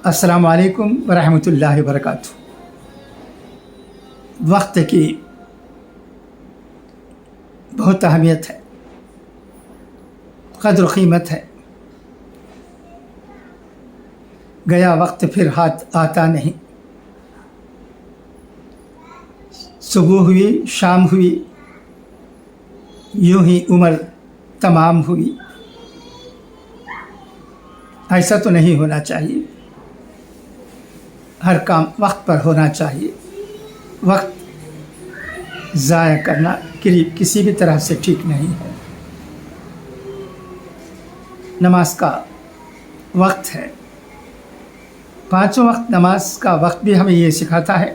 السلام علیکم ورحمۃ اللہ وبرکاتہ۔ وقت کی بہت اہمیت ہے، قدر و قیمت ہے۔ گیا وقت پھر ہاتھ آتا نہیں۔ صبح ہوئی شام ہوئی، یوں ہی عمر تمام ہوئی۔ ایسا تو نہیں ہونا چاہیے، ہر کام وقت پر ہونا چاہیے۔ وقت ضائع کرنا کسی بھی طرح سے ٹھیک نہیں ہے۔ نماز کا وقت ہے، پانچوں وقت نماز کا وقت بھی ہمیں یہ سکھاتا ہے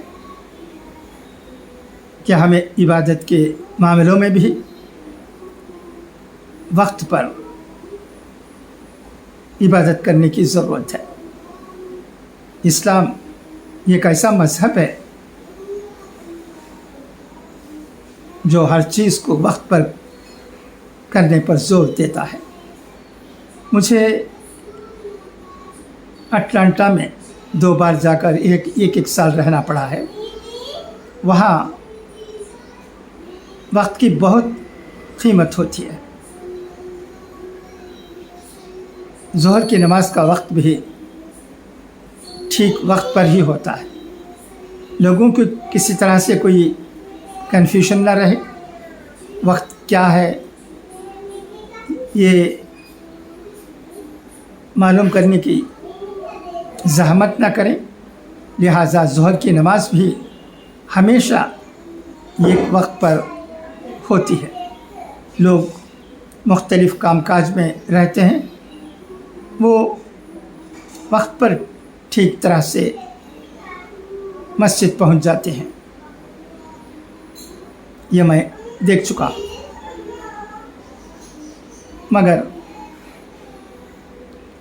کہ ہمیں عبادت کے معاملوں میں بھی وقت پر عبادت کرنے کی ضرورت ہے۔ اسلام ایک ایسا مذہب ہے جو ہر چیز کو وقت پر کرنے پر زور دیتا ہے۔ مجھے اٹلانٹا میں 2 بار جا کر ایک سال رہنا پڑا ہے۔ وہاں وقت کی بہت قیمت ہوتی ہے۔ ظہر کی نماز کا وقت بھی ٹھیک وقت پر ہی ہوتا ہے۔ لوگوں کو کسی طرح سے کوئی کنفیوژن نہ رہے، وقت کیا ہے یہ معلوم کرنے کی زحمت نہ کریں۔ لہٰذا ظہر کی نماز بھی ہمیشہ ایک وقت پر ہوتی ہے۔ لوگ مختلف کام کاج میں رہتے ہیں، وہ وقت پر ٹھیک طرح سے مسجد پہنچ جاتے ہیں۔ یہ میں دیکھ چکا، مگر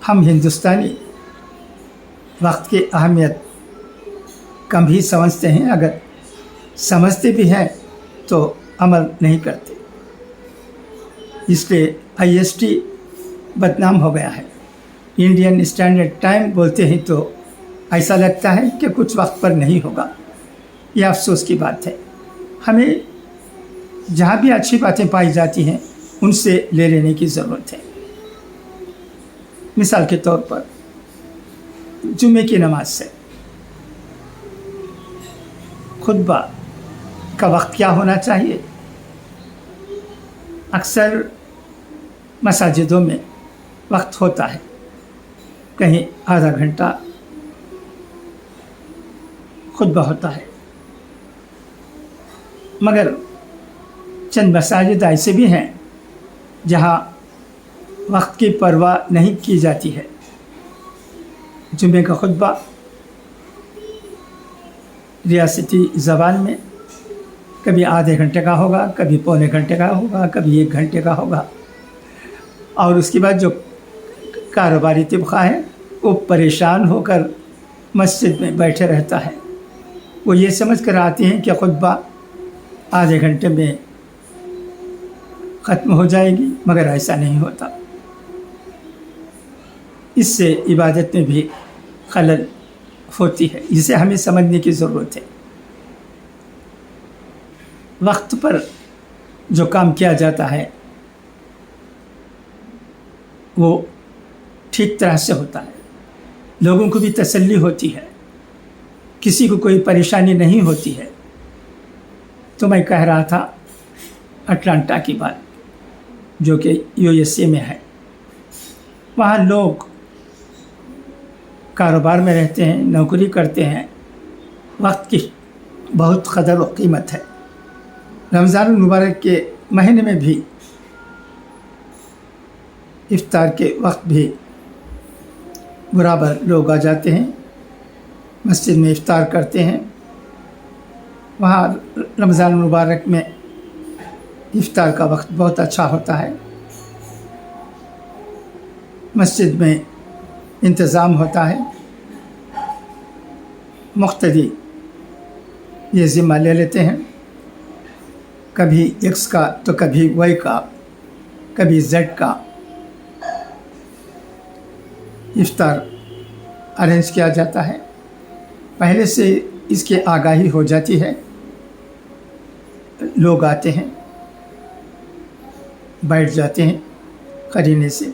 ہم ہندوستانی وقت کی اہمیت کم ہی سمجھتے ہیں۔ اگر سمجھتے بھی ہیں تو عمل نہیں کرتے، اس لیے IST بدنام ہو گیا ہے۔ انڈین اسٹینڈرڈ ٹائم بولتے ہیں تو ایسا لگتا ہے کہ کچھ وقت پر نہیں ہوگا۔ یہ افسوس کی بات ہے۔ ہمیں جہاں بھی اچھی باتیں پائی جاتی ہیں ان سے لے لینے کی ضرورت ہے۔ مثال کے طور پر جمعے کی نماز سے خطبہ کا وقت کیا ہونا چاہیے؟ اکثر مساجدوں میں وقت ہوتا ہے، کہیں آدھا گھنٹہ خطبہ ہوتا ہے، مگر چند مساجد ایسے بھی ہیں جہاں وقت کی پرواہ نہیں کی جاتی ہے۔ جمعے کا خطبہ ریاستی زبان میں کبھی آدھے گھنٹے کا ہوگا، کبھی پونے گھنٹے کا ہوگا، کبھی 1 گھنٹے کا ہوگا، اور اس کے بعد جو کاروباری طبقہ ہے وہ پریشان ہو کر مسجد میں بیٹھے رہتا ہے۔ وہ یہ سمجھ کر آتے ہیں کہ خطبہ آدھے گھنٹے میں ختم ہو جائے گی، مگر ایسا نہیں ہوتا۔ اس سے عبادت میں بھی خلل ہوتی ہے۔ اسے ہمیں سمجھنے کی ضرورت ہے۔ وقت پر جو کام کیا جاتا ہے وہ ٹھیک طرح سے ہوتا ہے، لوگوں کو بھی تسلی ہوتی ہے، کسی کو کوئی پریشانی نہیں ہوتی ہے۔ تو میں کہہ رہا تھا اٹلانٹا کی بات، جو کہ USA میں ہے۔ وہاں لوگ کاروبار میں رہتے ہیں، نوکری کرتے ہیں، وقت کی بہت قدر و قیمت ہے۔ رمضان المبارک کے مہینے میں بھی افطار کے وقت بھی برابر لوگ آ جاتے ہیں، مسجد میں افطار کرتے ہیں۔ وہاں رمضان المبارک میں افطار کا وقت بہت اچھا ہوتا ہے۔ مسجد میں انتظام ہوتا ہے، مقتدی یہ ذمہ لے لیتے ہیں، کبھی X کا تو کبھی Y کا، کبھی Z کا افطار ارینج کیا جاتا ہے، پہلے سے اس کی آگاہی ہو جاتی ہے، لوگ آتے ہیں، بیٹھ جاتے ہیں قرینے سے،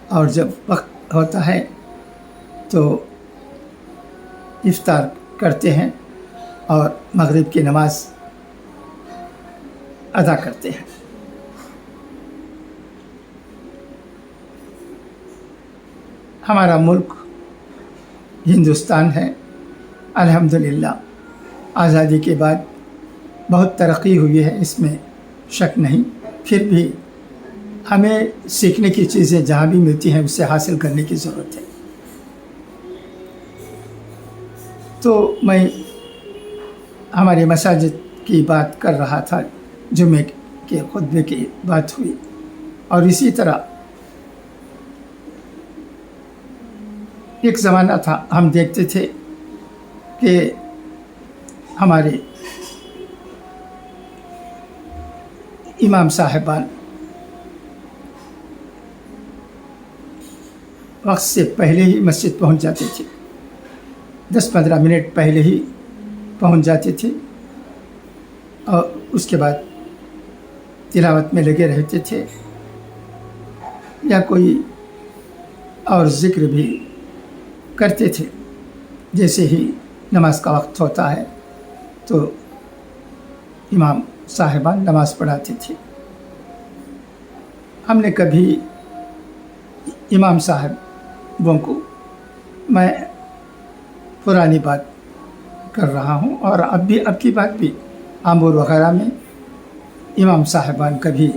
اور جب وقت ہوتا ہے تو افطار کرتے ہیں اور مغرب کی نماز ادا کرتے ہیں۔ ہمارا ملک ہندوستان ہے، الحمدللہ آزادی کے بعد بہت ترقی ہوئی ہے، اس میں شک نہیں، پھر بھی ہمیں سیکھنے کی چیزیں جہاں بھی ملتی ہیں اسے حاصل کرنے کی ضرورت ہے۔ تو میں ہماری مساجد کی بات کر رہا تھا، جمعے کے خطبے کی بات ہوئی، اور اسی طرح ایک زمانہ تھا ہم دیکھتے تھے کہ ہمارے امام صاحبان وقت سے پہلے ہی مسجد پہنچ جاتے تھے، 10-15 منٹ پہلے ہی پہنچ جاتے تھے، اور اس کے بعد تلاوت میں لگے رہتے تھے یا کوئی اور ذکر بھی کرتے تھے۔ جیسے ہی نماز کا وقت ہوتا ہے تو امام صاحبان نماز پڑھاتے تھے۔ ہم نے کبھی امام صاحبوں کو، میں پرانی بات کر رہا ہوں اور اب کی بات بھی، آمور وغیرہ میں امام صاحبان کبھی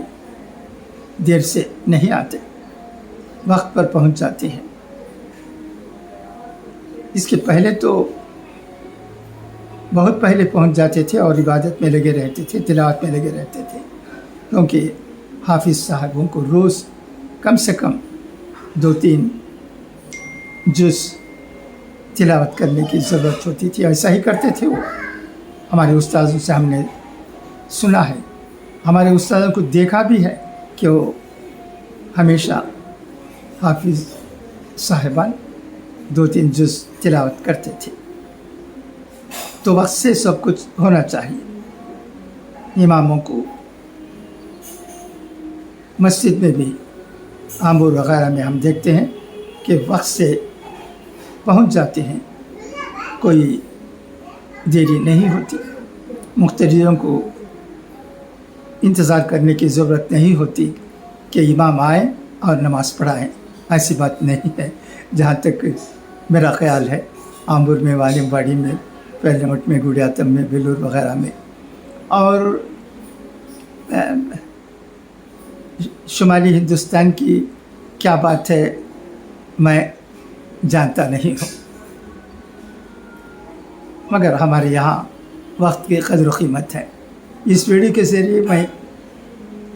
دیر سے نہیں آتے، وقت پر پہنچ جاتے ہیں۔ اس کے پہلے تو بہت پہلے پہنچ جاتے تھے اور عبادت میں لگے رہتے تھے، تلاوت میں لگے رہتے تھے، کیونکہ حافظ صاحبوں کو روز کم سے کم 2-3 جز تلاوت کرنے کی ضرورت ہوتی تھی۔ ایسا ہی کرتے تھے وہ، ہمارے استاذوں سے ہم نے سنا ہے، ہمارے استاذوں کو دیکھا بھی ہے کہ وہ ہمیشہ حافظ صاحبان 2-3 جز تلاوت کرتے تھے۔ تو وقت سے سب کچھ ہونا چاہیے۔ اماموں کو مسجد میں بھی، آمور وغیرہ میں ہم دیکھتے ہیں کہ وقت سے پہنچ جاتے ہیں، کوئی دیری نہیں ہوتی، مقتدیوں کو انتظار کرنے کی ضرورت نہیں ہوتی کہ امام آئیں اور نماز پڑھائیں، ایسی بات نہیں ہے۔ جہاں تک میرا خیال ہے، آمبور میں، والم باڑی میں، پہلمٹ میں، گوڑیاتم میں، بیلور وغیرہ میں، اور شمالی ہندوستان کی کیا بات ہے میں جانتا نہیں ہوں، مگر ہمارے یہاں وقت کی قدر و قیمت ہے۔ اس ویڈیو کے ذریعے میں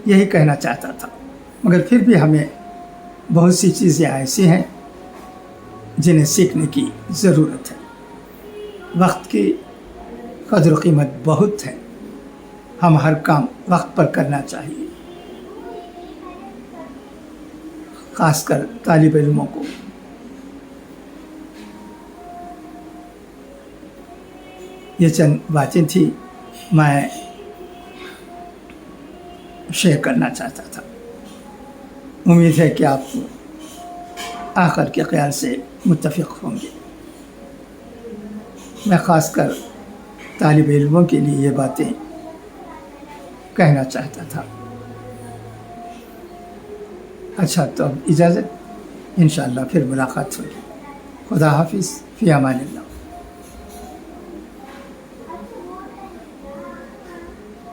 یہی کہنا چاہتا تھا، مگر پھر بھی ہمیں بہت سی چیزیں ایسی ہیں جنہیں سیکھنے کی ضرورت ہے۔ وقت کی قدر و قیمت بہت ہے، ہم ہر کام وقت پر کرنا چاہیے، خاص کر طالب علموں کو۔ یہ چند باتیں تھیں میں شیئر کرنا چاہتا تھا۔ امید ہے کہ آپ آخر کے خیال سے متفق ہوں گے۔ میں خاص کر طالب علموں کے لیے یہ باتیں کہنا چاہتا تھا۔ اچھا، تو اب اجازت، انشاءاللہ پھر ملاقات ہوگی۔ خدا حافظ، فی امان اللہ۔